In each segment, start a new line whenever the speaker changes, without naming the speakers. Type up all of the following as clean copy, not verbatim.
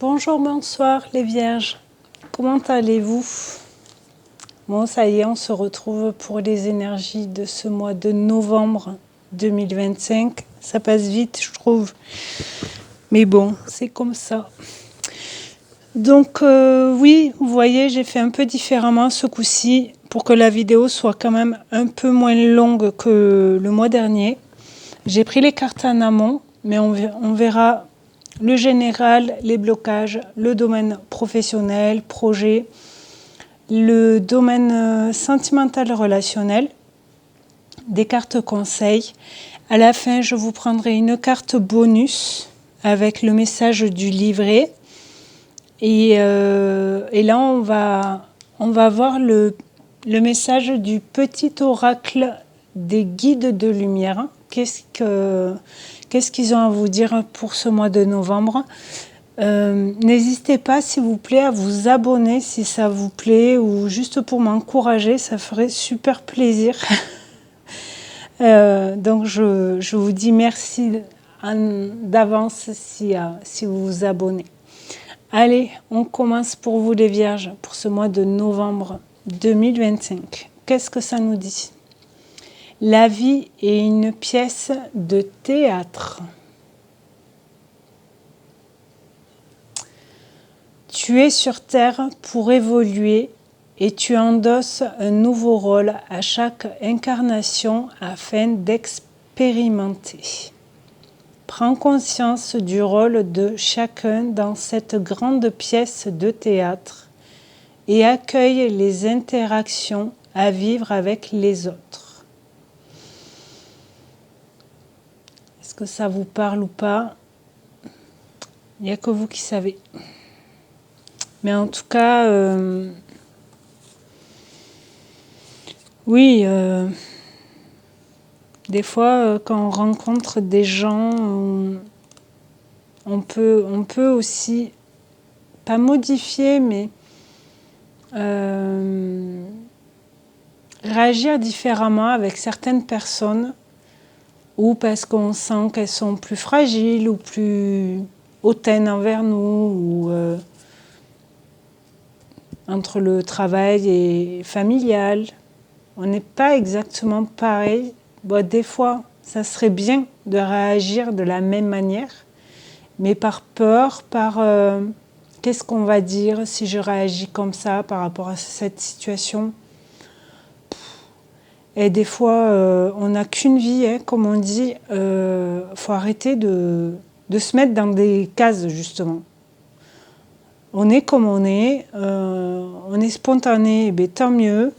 Bonjour, bonsoir les vierges, comment allez-vous? Bon, ça y est, on se retrouve pour les énergies de ce mois de novembre 2025. Ça passe vite, je trouve. Mais bon, c'est comme ça. Donc oui, vous voyez, j'ai fait un peu différemment ce coup-ci pour que la vidéo soit quand même un peu moins longue que le mois dernier. J'ai pris les cartes en amont, mais on verra le général, les blocages, le domaine professionnel, projet, le domaine sentimental relationnel, des cartes conseils. À la fin, je vous prendrai une carte bonus avec le message du livret. Et là, on va voir le message du petit oracle des guides de lumière. Qu'est-ce qu'ils ont à vous dire pour ce mois de novembre? N'hésitez pas, s'il vous plaît, à vous abonner si ça vous plaît ou juste pour m'encourager, ça ferait super plaisir. Donc, je vous dis merci d'avance si vous vous abonnez. Allez, on commence pour vous les vierges pour ce mois de novembre 2025. Qu'est-ce que ça nous dit? La vie est une pièce de théâtre. Tu es sur Terre pour évoluer et tu endosses un nouveau rôle à chaque incarnation afin d'expérimenter. Prends conscience du rôle de chacun dans cette grande pièce de théâtre et accueille les interactions à vivre avec les autres. Est-ce que ça vous parle ou pas? Il n'y a que vous qui savez. Mais en tout cas, oui, des fois, quand on rencontre des gens, on peut aussi, pas modifier, mais réagir différemment avec certaines personnes, ou parce qu'on sent qu'elles sont plus fragiles ou plus hautaines envers nous, ou entre le travail et familial. On n'est pas exactement pareil. Bon, des fois, ça serait bien de réagir de la même manière, mais par peur, par qu'est-ce qu'on va dire si je réagis comme ça par rapport à cette situation. Et des fois, on n'a qu'une vie, hein, comme on dit. Faut arrêter de se mettre dans des cases, justement. On est comme on est spontané, et bien, tant mieux.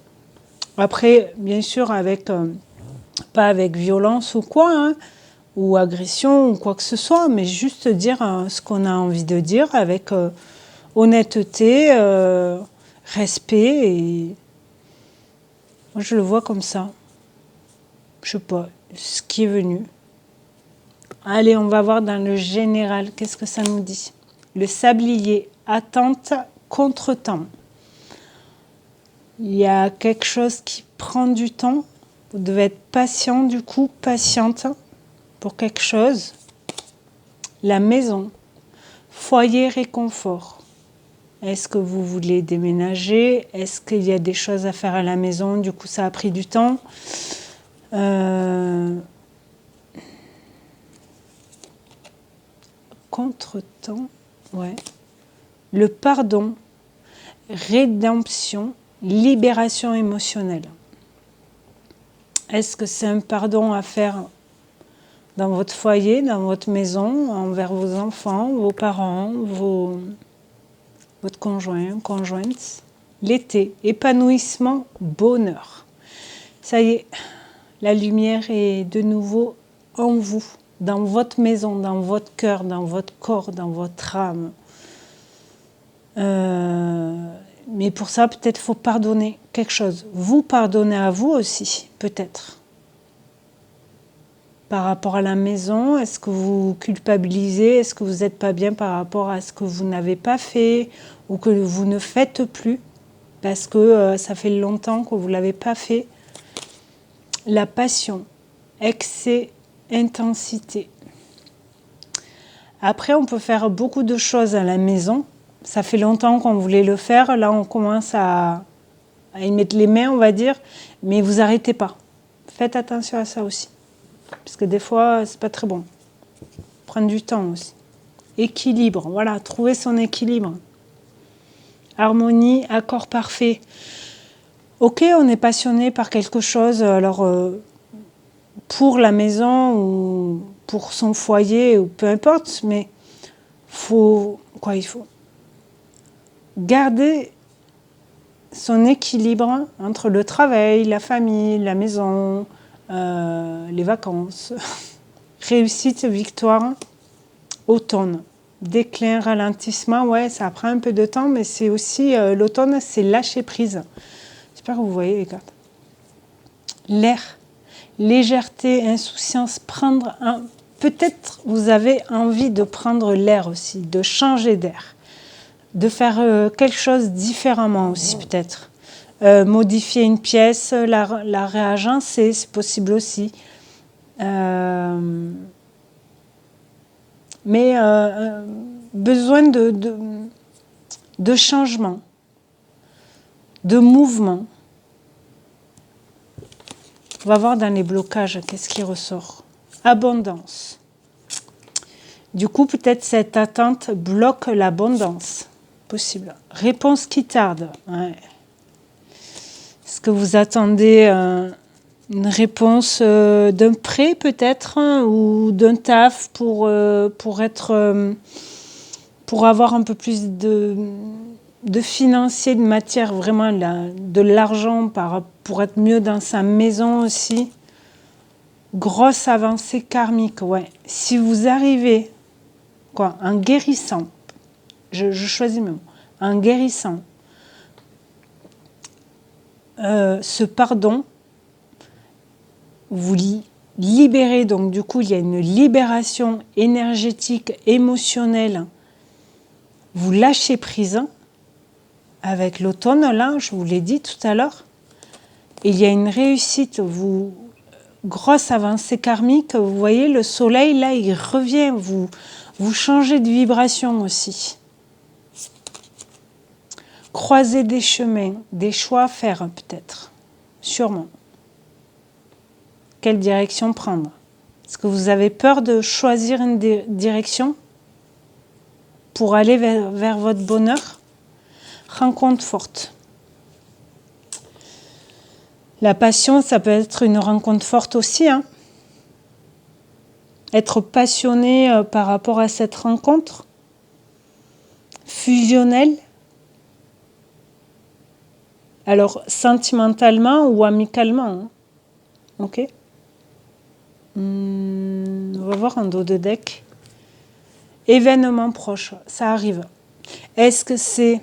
Après, bien sûr, pas avec violence ou quoi, hein, ou agression ou quoi que ce soit, mais juste dire ce qu'on a envie de dire avec honnêteté, respect. Et moi, je le vois comme ça. Je sais pas, ce qui est venu. Allez, on va voir dans le général, qu'est-ce que ça nous dit? Le sablier, attente, contretemps. Il y a quelque chose qui prend du temps. Vous devez être patient, du coup, patiente pour quelque chose. La maison, foyer, réconfort. Est-ce que vous voulez déménager? Est-ce qu'il y a des choses à faire à la maison? Du coup, ça a pris du temps. Contretemps, ouais. Le pardon, rédemption, libération émotionnelle. Est-ce que c'est un pardon à faire dans votre foyer, dans votre maison, envers vos enfants, vos parents, votre conjoint, conjointe? L'été, épanouissement, bonheur. Ça y est, la lumière est de nouveau en vous, dans votre maison, dans votre cœur, dans votre corps, dans votre âme. Mais pour ça, peut-être faut pardonner quelque chose. Vous pardonnez à vous aussi, peut-être. Par rapport à la maison, est-ce que vous culpabilisez? Est-ce que vous n'êtes pas bien par rapport à ce que vous n'avez pas fait ou que vous ne faites plus parce que ça fait longtemps que vous ne l'avez pas fait? La passion, excès, intensité. Après, on peut faire beaucoup de choses à la maison. Ça fait longtemps qu'on voulait le faire. Là, on commence à y mettre les mains, on va dire. Mais vous arrêtez pas. Faites attention à ça aussi. Parce que des fois, c'est pas très bon. Prendre du temps aussi. Équilibre, voilà, trouver son équilibre. Harmonie, accord parfait. Ok, on est passionné par quelque chose, alors pour la maison ou pour son foyer ou peu importe, mais il faut garder son équilibre entre le travail, la famille, la maison, les vacances. Réussite, victoire, automne. Déclin, ralentissement, ouais, ça prend un peu de temps, mais c'est aussi, l'automne, c'est lâcher prise. J'espère que vous voyez les cartes. L'air, légèreté, insouciance, prendre un... Peut-être vous avez envie de prendre l'air aussi, de changer d'air, de faire quelque chose différemment aussi peut-être. Modifier une pièce, la réagencer, c'est possible aussi. Mais besoin de changement, de mouvement. On va voir dans les blocages qu'est-ce qui ressort. Abondance. Du coup, peut-être cette attente bloque l'abondance. Possible. Réponse qui tarde. Ouais. Est-ce que vous attendez une réponse d'un prêt peut-être ou d'un taf pour avoir un peu plus de financier, de matière, vraiment de l'argent pour être mieux dans sa maison aussi. Grosse avancée karmique, ouais. Si vous arrivez, en guérissant, je choisis mes mots, en guérissant ce pardon, vous libérez, donc du coup il y a une libération énergétique, émotionnelle, vous lâchez prise avec l'automne, là, je vous l'ai dit tout à l'heure, il y a une réussite, grosse avancée karmique, vous voyez le soleil là il revient, vous changez de vibration aussi. Croiser des chemins, des choix à faire peut-être, sûrement. Quelle direction prendre? Est-ce que vous avez peur de choisir une direction pour aller vers votre bonheur? Rencontre forte. La passion, ça peut être une rencontre forte aussi. Être passionné par rapport à cette rencontre. Fusionnelle. Alors, sentimentalement ou amicalement. Ok. On va voir un dos de deck. Événement proche, ça arrive. Est-ce que c'est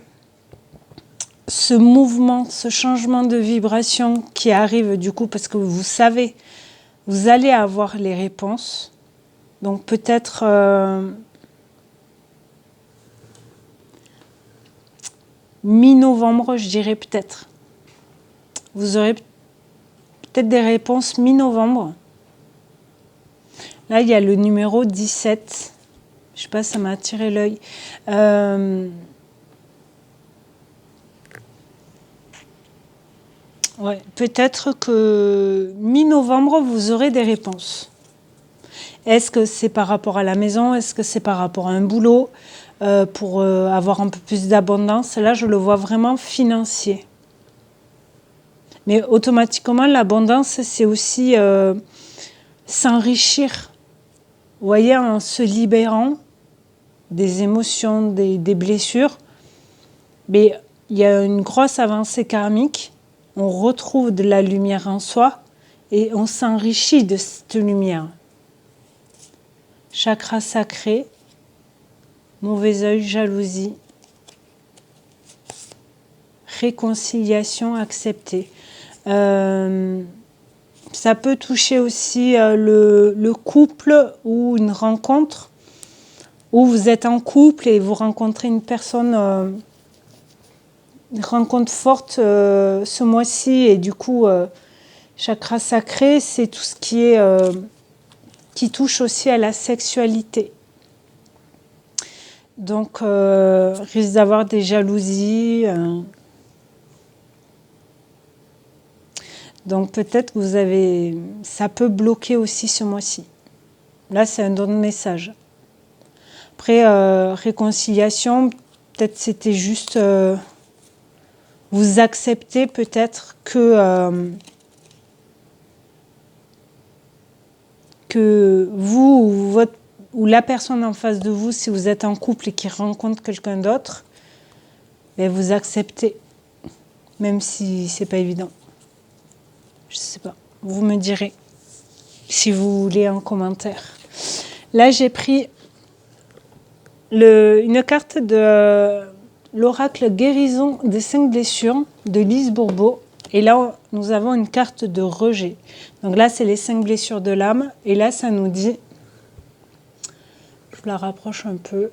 ce mouvement, ce changement de vibration qui arrive du coup parce que vous savez, vous allez avoir les réponses. Donc peut-être mi-novembre, je dirais peut-être. Vous aurez peut-être des réponses mi-novembre. Là, il y a le numéro 17. Je sais pas, ça m'a attiré l'œil. Ouais, peut-être que mi-novembre, vous aurez des réponses. Est-ce que c'est par rapport à la maison? Est-ce que c'est par rapport à un boulot pour avoir un peu plus d'abondance? Là, je le vois vraiment financier. Mais automatiquement, l'abondance, c'est aussi s'enrichir. Vous voyez, en se libérant des émotions, des blessures, mais il y a une grosse avancée karmique. On retrouve de la lumière en soi et on s'enrichit de cette lumière. Chakra sacré, mauvais œil, jalousie, réconciliation acceptée. Ça peut toucher aussi le couple ou une rencontre où vous êtes en couple et vous rencontrez une personne, une rencontre forte ce mois-ci et du coup, chakra sacré, c'est tout ce qui est qui touche aussi à la sexualité. Donc, risque d'avoir des jalousies. Donc, peut-être que vous avez... Ça peut bloquer aussi ce mois-ci. Là, c'est un autre message. Après, réconciliation, peut-être c'était juste... vous acceptez peut-être que vous ou la personne en face de vous, si vous êtes en couple et qui rencontre quelqu'un d'autre, ben vous acceptez, même si c'est pas évident. Je sais pas. Vous me direz si vous voulez en commentaire. Là, j'ai pris une carte de l'oracle guérison des 5 blessures de Lise Bourbeau. Et là, nous avons une carte de rejet. Donc là, c'est les 5 blessures de l'âme. Et là, ça nous dit... Je la rapproche un peu.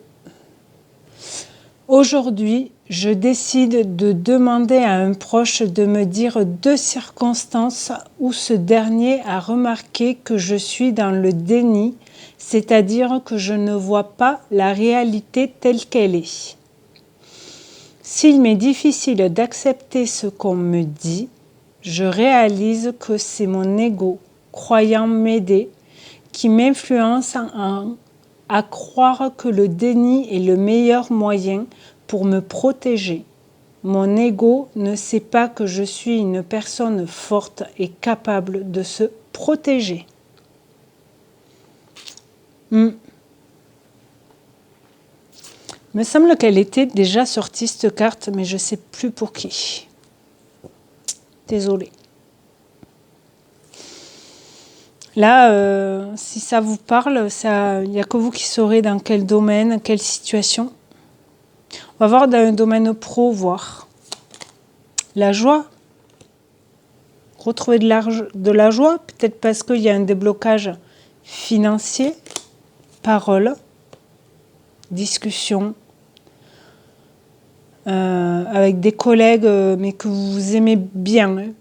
Aujourd'hui, je décide de demander à un proche de me dire 2 circonstances où ce dernier a remarqué que je suis dans le déni, c'est-à-dire que je ne vois pas la réalité telle qu'elle est. S'il m'est difficile d'accepter ce qu'on me dit, je réalise que c'est mon ego, croyant m'aider, qui m'influence à croire que le déni est le meilleur moyen pour me protéger. Mon ego ne sait pas que je suis une personne forte et capable de se protéger. Il me semble qu'elle était déjà sortie cette carte, mais je ne sais plus pour qui. Désolée. Là, si ça vous parle, il n'y a que vous qui saurez dans quel domaine, quelle situation. On va voir dans un domaine pro, voir. La joie. Retrouver de la joie, peut-être parce qu'il y a un déblocage financier, parole, discussion, avec des collègues, mais que vous aimez bien.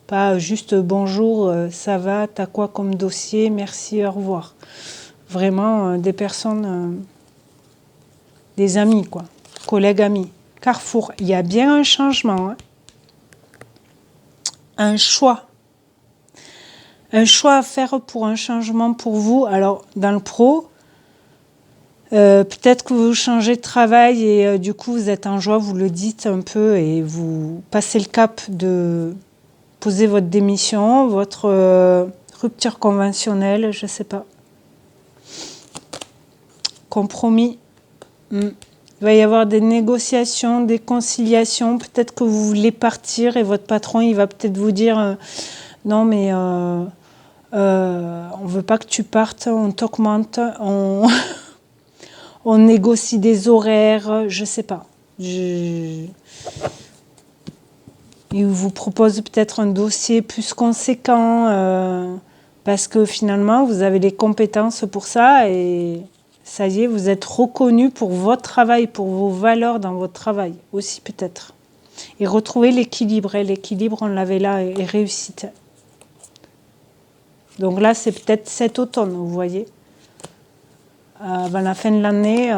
Pas juste bonjour, ça va, t'as quoi comme dossier, merci, au revoir. Vraiment des personnes, des amis, quoi, collègues amis. Carrefour, il y a bien un changement, hein. Un choix à faire pour un changement pour vous. Alors, dans le pro, peut-être que vous changez de travail et du coup, vous êtes en joie, vous le dites un peu et vous passez le cap de poser votre démission, votre rupture conventionnelle, je ne sais pas. Compromis. Il va y avoir des négociations, des conciliations. Peut-être que vous voulez partir et votre patron, il va peut-être vous dire non, mais on ne veut pas que tu partes, on t'augmente, on négocie des horaires, je ne sais pas. Il vous propose peut-être un dossier plus conséquent parce que finalement, vous avez les compétences pour ça et ça y est, vous êtes reconnu pour votre travail, pour vos valeurs dans votre travail aussi peut-être. Et retrouver l'équilibre. Et l'équilibre, on l'avait là, et réussite. Donc là, c'est peut-être cet automne, vous voyez. Avant la fin de l'année,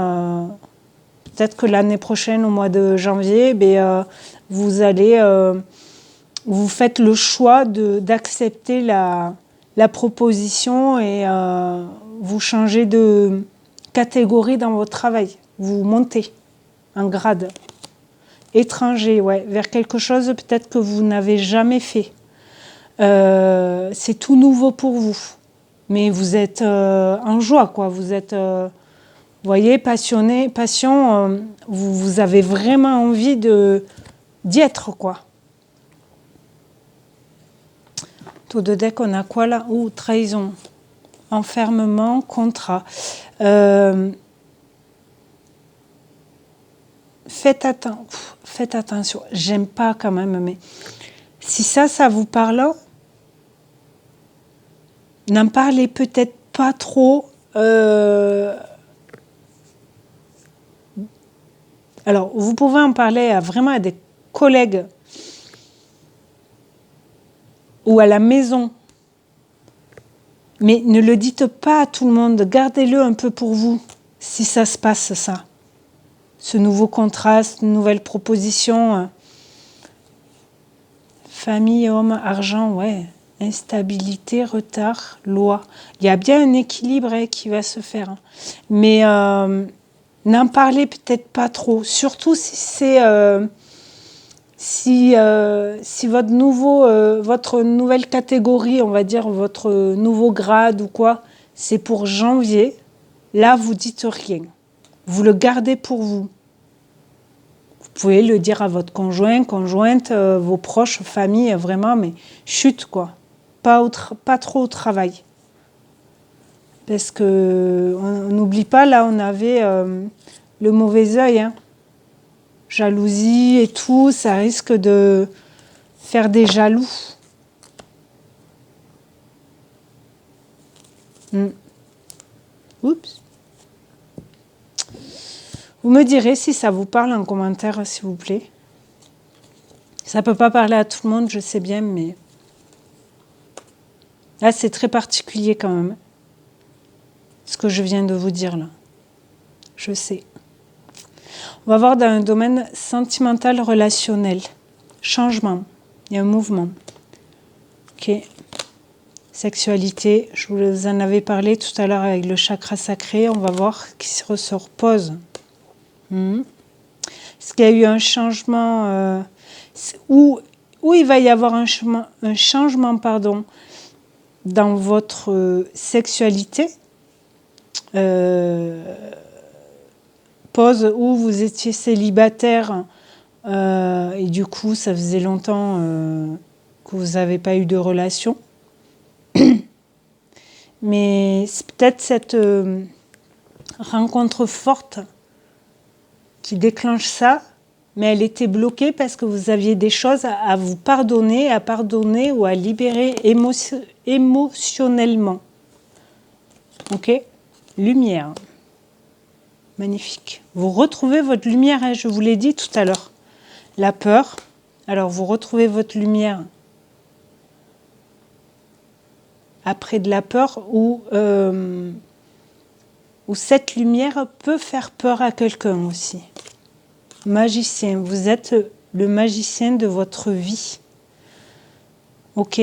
peut-être que l'année prochaine, au mois de janvier, vous allez... vous faites le choix d'accepter la proposition et vous changez de catégorie dans votre travail. Vous montez un grade. Étranger, ouais, vers quelque chose peut-être que vous n'avez jamais fait. C'est tout nouveau pour vous. Mais vous êtes en joie, quoi. Vous êtes, vous voyez, passionné, passion. Vous avez vraiment envie d'y être, quoi. Tout de deck, on a quoi là? Trahison, enfermement, contrat. Faites attention. J'aime pas quand même, mais si ça vous parle, n'en parlez peut-être pas trop. Alors, vous pouvez en parler vraiment à des collègues ou à la maison. Mais ne le dites pas à tout le monde. Gardez-le un peu pour vous. si ça se passe, ça. Ce nouveau contraste, nouvelle proposition. Famille, homme, argent, ouais. Instabilité, retard, loi. Il y a bien un équilibre qui va se faire. Mais n'en parlez peut-être pas trop. Surtout si c'est... si votre nouvelle catégorie, on va dire, votre nouveau grade ou quoi, c'est pour janvier, là, vous dites rien. Vous le gardez pour vous. Vous pouvez le dire à votre conjoint, conjointe, vos proches, famille, vraiment, mais chut, quoi. Pas trop au travail. Parce que on n'oublie pas, là, on avait le mauvais œil, hein. Jalousie et tout, ça risque de faire des jaloux. Oups. Vous me direz si ça vous parle en commentaire, s'il vous plaît. Ça peut pas parler à tout le monde, je sais bien, mais là, c'est très particulier quand même. Ce que je viens de vous dire là. Je sais. On va voir dans un domaine sentimental, relationnel. Changement. Il y a un mouvement. Ok. Sexualité. Je vous en avais parlé tout à l'heure avec le chakra sacré. On va voir qui se repose. Est-ce qu'il y a eu un changement où il va y avoir un changement dans votre sexualité pause où vous étiez célibataire et du coup ça faisait longtemps que vous n'avez pas eu de relation. Mais c'est peut-être cette rencontre forte qui déclenche ça, mais elle était bloquée parce que vous aviez des choses à vous pardonner, ou à libérer émotionnellement. Ok ? Lumière. Magnifique. Vous retrouvez votre lumière, hein, je vous l'ai dit tout à l'heure. La peur. Alors vous retrouvez votre lumière après de la peur où cette lumière peut faire peur à quelqu'un aussi. Magicien, vous êtes le magicien de votre vie. Ok ?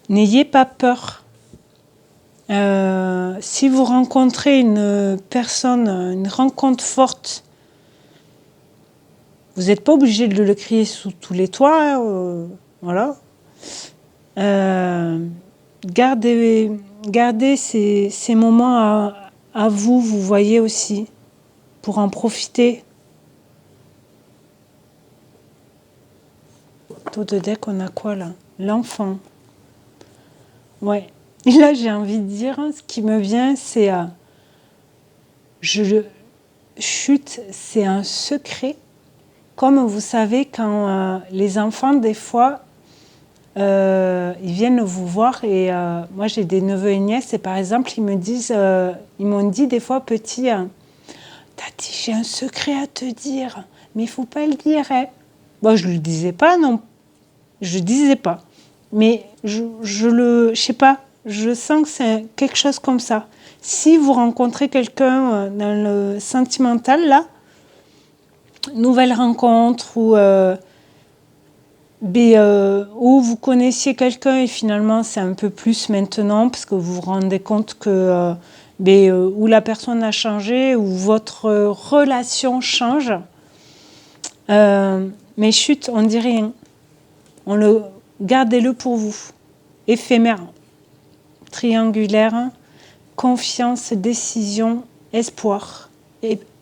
N'ayez pas peur. Si vous rencontrez une personne, une rencontre forte, vous n'êtes pas obligé de le crier sous tous les toits. Voilà. Gardez ces moments à vous, vous voyez aussi, pour en profiter. Taux de deck, on a quoi là ? L'enfant. Ouais. Et là, j'ai envie de dire, ce qui me vient, c'est... chute, c'est un secret. Comme vous savez, quand les enfants, des fois, ils viennent vous voir et moi, j'ai des neveux et nièces et par exemple, ils m'ont dit des fois, petit, Tati, j'ai un secret à te dire, mais il ne faut pas le dire. Hein. Bon, je ne le disais pas, non. Je ne disais pas. Mais je sais pas, je sens que c'est quelque chose comme ça. Si vous rencontrez quelqu'un dans le sentimental, là, nouvelle rencontre où vous connaissiez quelqu'un et finalement c'est un peu plus maintenant parce que vous vous rendez compte que où la personne a changé, où votre relation change. Mais chut, on ne dit rien. Gardez-le pour vous. Éphémère, triangulaire, confiance, décision, espoir,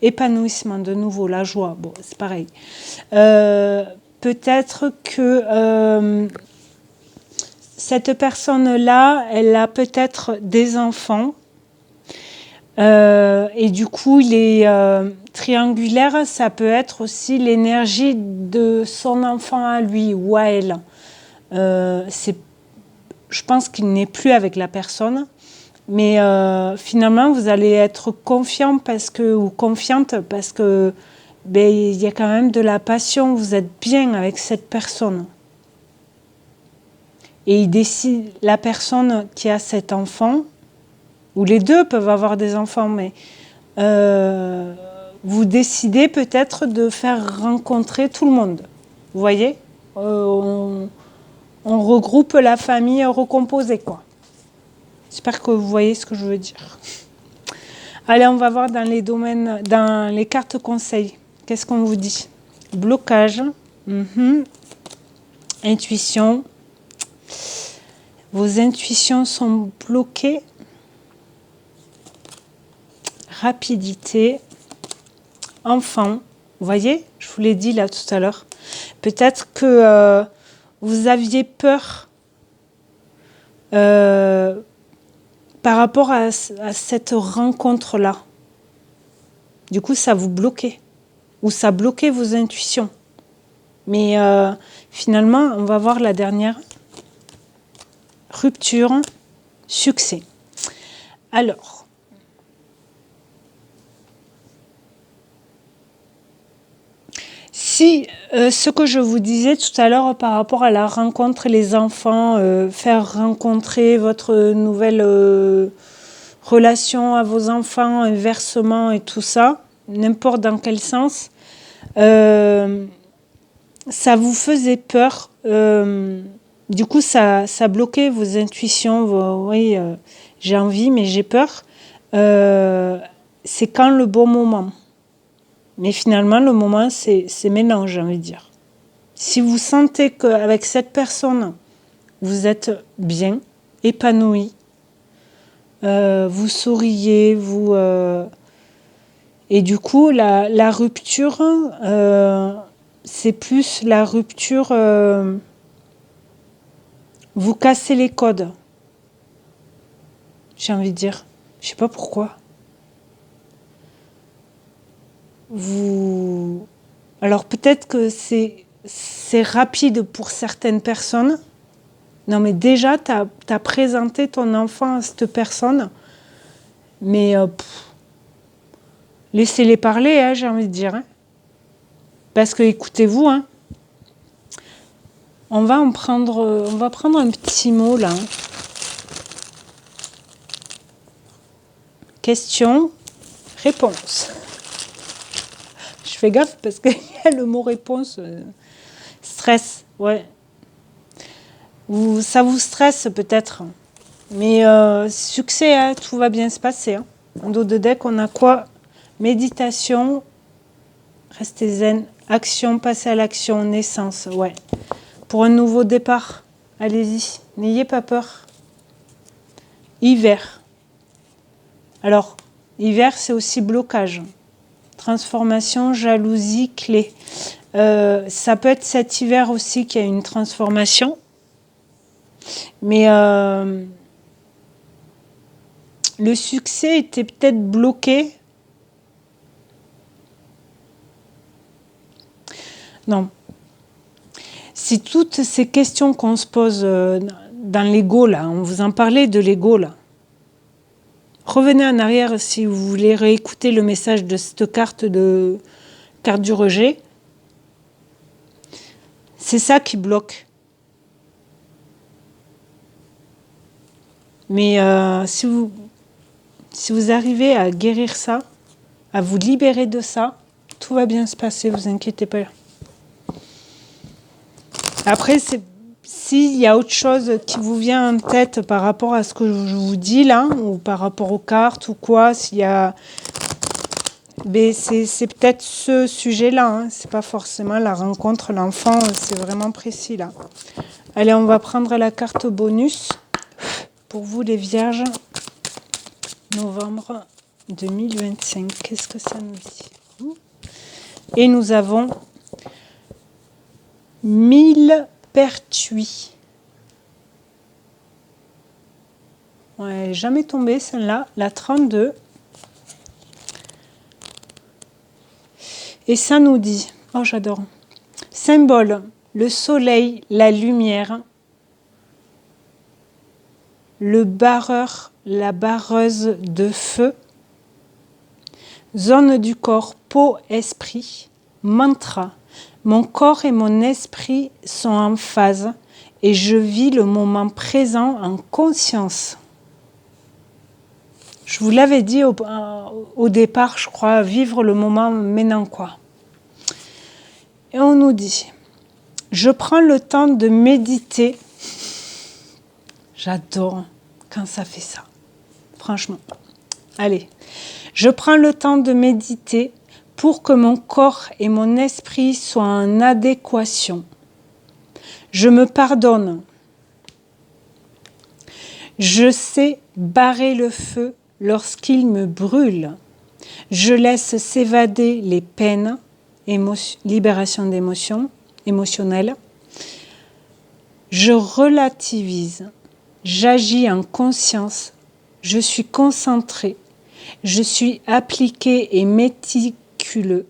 épanouissement, de nouveau, la joie. Bon, c'est pareil. Peut-être que cette personne-là, elle a peut-être des enfants. Et du coup, les triangulaires, ça peut être aussi l'énergie de son enfant à lui ou à elle. Je pense qu'il n'est plus avec la personne, mais finalement, vous allez être confiant ou confiante parce que il y a quand même de la passion, vous êtes bien avec cette personne. Et il décide, la personne qui a cet enfant, ou les deux peuvent avoir des enfants, mais vous décidez peut-être de faire rencontrer tout le monde. Vous voyez, on regroupe la famille recomposée, quoi. J'espère que vous voyez ce que je veux dire. Allez, on va voir dans les domaines, dans les cartes conseils. Qu'est-ce qu'on vous dit? Blocage, intuition. Vos intuitions sont bloquées. Rapidité. Enfant. Vous voyez, je vous l'ai dit là tout à l'heure. Peut-être que vous aviez peur par rapport à cette rencontre-là. Du coup, ça vous bloquait. Ou ça bloquait vos intuitions. Mais finalement, on va voir la dernière. Rupture, succès. Alors, si ce que je vous disais tout à l'heure par rapport à la rencontre, les enfants, faire rencontrer votre nouvelle relation à vos enfants, inversement et tout ça, n'importe dans quel sens, ça vous faisait peur. Du coup, ça bloquait vos intuitions. Oui, j'ai envie, mais j'ai peur. C'est quand le bon moment. Mais finalement, le moment, c'est maintenant, j'ai envie de dire. Si vous sentez qu'avec cette personne, vous êtes bien, épanoui, vous souriez, vous... Et du coup, la rupture, c'est plus la rupture... vous cassez les codes. J'ai envie de dire. Je sais pas pourquoi. Alors peut-être que c'est rapide pour certaines personnes. Non mais déjà, tu as présenté ton enfant à cette personne. Mais laissez-les parler, hein, j'ai envie de dire. Hein. Parce que écoutez-vous, hein, on va prendre un petit mot là. Hein. Question, réponse. Je fais gaffe parce qu'il y a le mot réponse. Stress, ouais. Ça vous stresse peut-être. Mais succès, hein, tout va bien se passer. Hein. En dos de deck, on a quoi? Méditation, restez zen, action, passer à l'action, naissance, ouais. Pour un nouveau départ, allez-y, n'ayez pas peur. Hiver. Alors, hiver, c'est aussi blocage. Transformation, jalousie, clé. Ça peut être cet hiver aussi qu'il y a une transformation. Mais le succès était peut-être bloqué. Non. Si toutes ces questions qu'on se pose dans l'ego, là, on vous en parlait de l'ego, là. Revenez en arrière si vous voulez réécouter le message de cette carte du rejet. C'est ça qui bloque. Mais si vous arrivez à guérir ça, à vous libérer de ça, tout va bien se passer, vous inquiétez pas. Après, s'il y a autre chose qui vous vient en tête par rapport à ce que je vous dis là, ou par rapport aux cartes ou quoi, s'il y a... Mais c'est peut-être ce sujet-là, hein. C'est pas forcément la rencontre, l'enfant, c'est vraiment précis là. Allez, on va prendre la carte bonus. Pour vous les vierges, novembre 2025, qu'est-ce que ça nous dit? Et nous avons millepertuis. Ouais, jamais tombée celle-là, la 32. Et ça nous dit, oh j'adore, symbole, le soleil, la lumière, le barreur, la barreuse de feu, zone du corps, peau, esprit, mantra. Mon corps et mon esprit sont en phase et je vis le moment présent en conscience. Je vous l'avais dit au départ, je crois, vivre le moment maintenant quoi. Et on nous dit, je prends le temps de méditer. J'adore quand ça fait ça, franchement. Allez, je prends le temps de méditer pour que mon corps et mon esprit soient en adéquation. Je me pardonne. Je sais barrer le feu lorsqu'il me brûle. Je laisse s'évader les peines, libération d'émotions émotionnelles. Je relativise. J'agis en conscience. Je suis concentrée. Je suis appliquée et méticuleuse.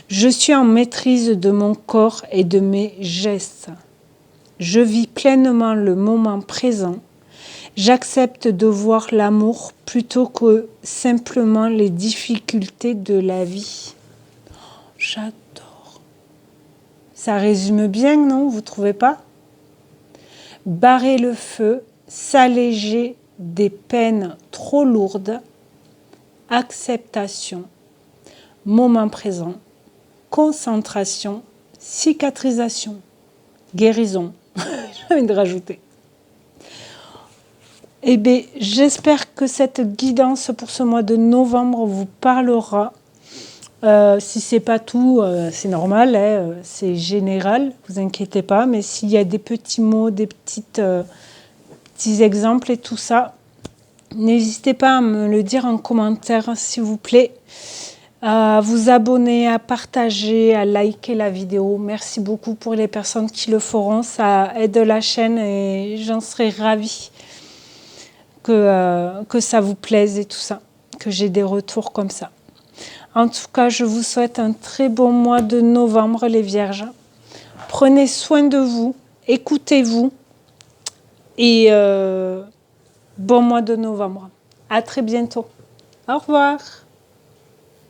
Je suis en maîtrise de mon corps et de mes gestes. Je vis pleinement le moment présent. J'accepte de voir l'amour plutôt que simplement les difficultés de la vie. J'adore. Ça résume bien, non? Vous trouvez pas? Barrer le feu, s'alléger des peines trop lourdes, acceptation, moment présent, concentration, cicatrisation, guérison. J'ai envie de rajouter. Eh bien, j'espère que cette guidance pour ce mois de novembre vous parlera. Si c'est pas tout, c'est normal, hein, c'est général, vous inquiétez pas. Mais s'il y a des petits mots, des petits exemples et tout ça, n'hésitez pas à me le dire en commentaire, s'il vous plaît. À vous abonner, à partager, à liker la vidéo. Merci beaucoup pour les personnes qui le feront. Ça aide la chaîne et j'en serais ravie que ça vous plaise et tout ça, que j'ai des retours comme ça. En tout cas, je vous souhaite un très bon mois de novembre, les Vierges. Prenez soin de vous, écoutez-vous et bon mois de novembre. À très bientôt. Au revoir.